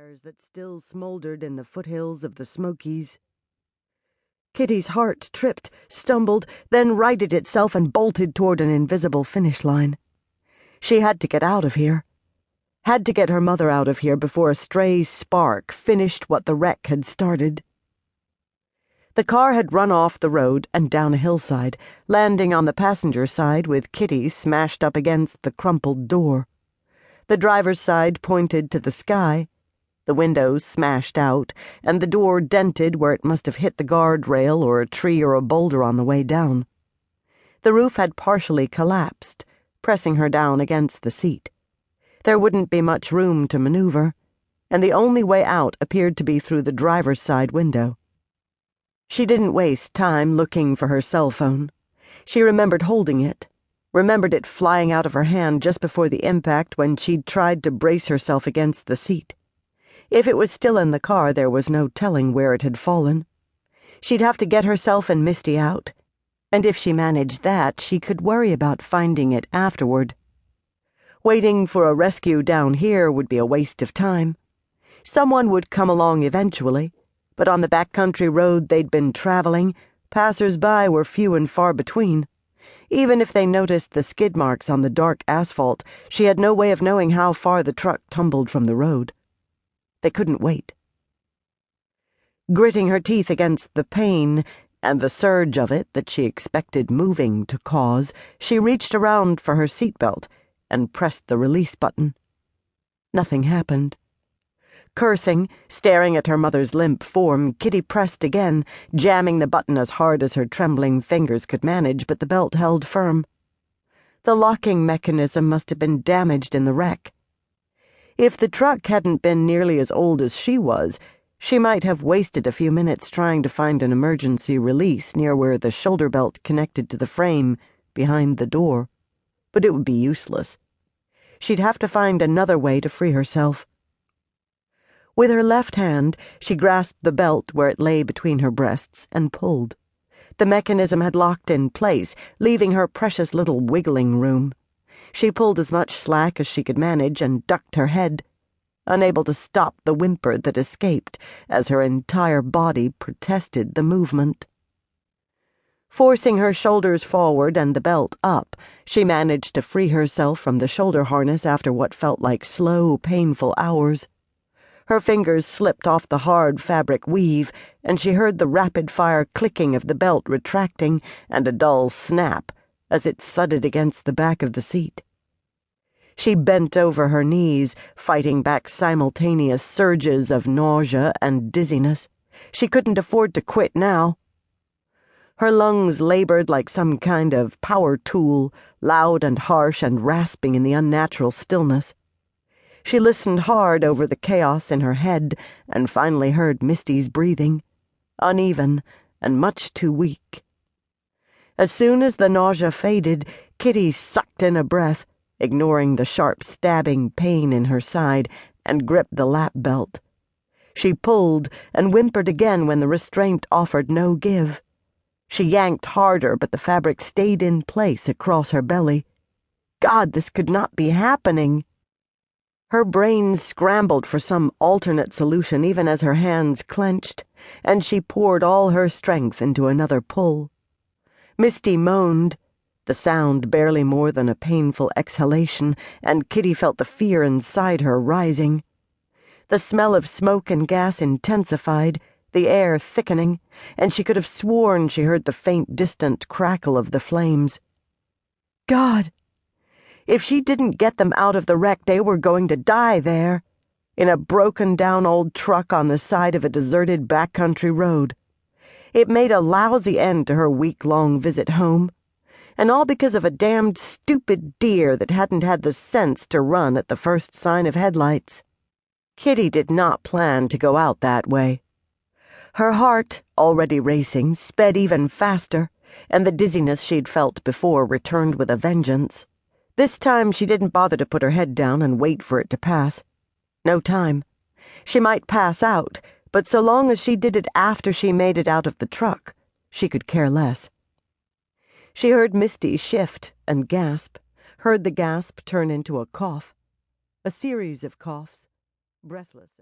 fires that still smoldered in the foothills of the Smokies. Kitty's heart tripped, stumbled, then righted itself and bolted toward an invisible finish line. She had to get out of here. Had to get her mother out of here before a stray spark finished what the wreck had started. The car had run off the road and down a hillside, landing on the passenger side with Kitty smashed up against the crumpled door. The driver's side pointed to the sky, the windows smashed out, and the door dented where it must have hit the guardrail or a tree or a boulder on the way down. The roof had partially collapsed, pressing her down against the seat. There wouldn't be much room to maneuver, and the only way out appeared to be through the driver's side window. She didn't waste time looking for her cell phone. She remembered holding it, remembered it flying out of her hand just before the impact when she'd tried to brace herself against the seat. If it was still in the car, there was no telling where it had fallen. She'd have to get herself and Misty out, and if she managed that, she could worry about finding it afterward. Waiting for a rescue down here would be a waste of time. Someone would come along eventually, but on the backcountry road they'd been traveling, passers-by were few and far between. Even if they noticed the skid marks on the dark asphalt, she had no way of knowing how far the truck tumbled from the road. They couldn't wait. Gritting her teeth against the pain and the surge of it that she expected moving to cause, she reached around for her seatbelt and pressed the release button. Nothing happened. Cursing, staring at her mother's limp form, Kitty pressed again, jamming the button as hard as her trembling fingers could manage, but the belt held firm. The locking mechanism must have been damaged in the wreck. If the truck hadn't been nearly as old as she was, she might have wasted a few minutes trying to find an emergency release near where the shoulder belt connected to the frame behind the door, but it would be useless. She'd have to find another way to free herself. With her left hand, she grasped the belt where it lay between her breasts and pulled. The mechanism had locked in place, leaving her precious little wiggling room. She pulled as much slack as she could manage and ducked her head, unable to stop the whimper that escaped as her entire body protested the movement. Forcing her shoulders forward and the belt up, she managed to free herself from the shoulder harness after what felt like slow, painful hours. Her fingers slipped off the hard fabric weave, and she heard the rapid-fire clicking of the belt retracting and a dull snap as it thudded against the back of the seat. She bent over her knees, fighting back simultaneous surges of nausea and dizziness. She couldn't afford to quit now. Her lungs labored like some kind of power tool, loud and harsh and rasping in the unnatural stillness. She listened hard over the chaos in her head and finally heard Misty's breathing, uneven and much too weak. As soon as the nausea faded, Kitty sucked in a breath, ignoring the sharp stabbing pain in her side, and gripped the lap belt. She pulled and whimpered again when the restraint offered no give. She yanked harder, but the fabric stayed in place across her belly. God, this could not be happening. Her brain scrambled for some alternate solution even as her hands clenched, and she poured all her strength into another pull. Misty moaned, the sound barely more than a painful exhalation, and Kitty felt the fear inside her rising. The smell of smoke and gas intensified, the air thickening, and she could have sworn she heard the faint, distant crackle of the flames. God! If she didn't get them out of the wreck, they were going to die there, in a broken-down old truck on the side of a deserted backcountry road. It made a lousy end to her week-long visit home, and all because of a damned stupid deer that hadn't had the sense to run at the first sign of headlights. Kitty did not plan to go out that way. Her heart, already racing, sped even faster, and the dizziness she'd felt before returned with a vengeance. This time she didn't bother to put her head down and wait for it to pass. No time. She might pass out, but so long as she did it after she made it out of the truck, she could care less. She heard Misty shift and gasp, heard the gasp turn into a cough, a series of coughs, breathless.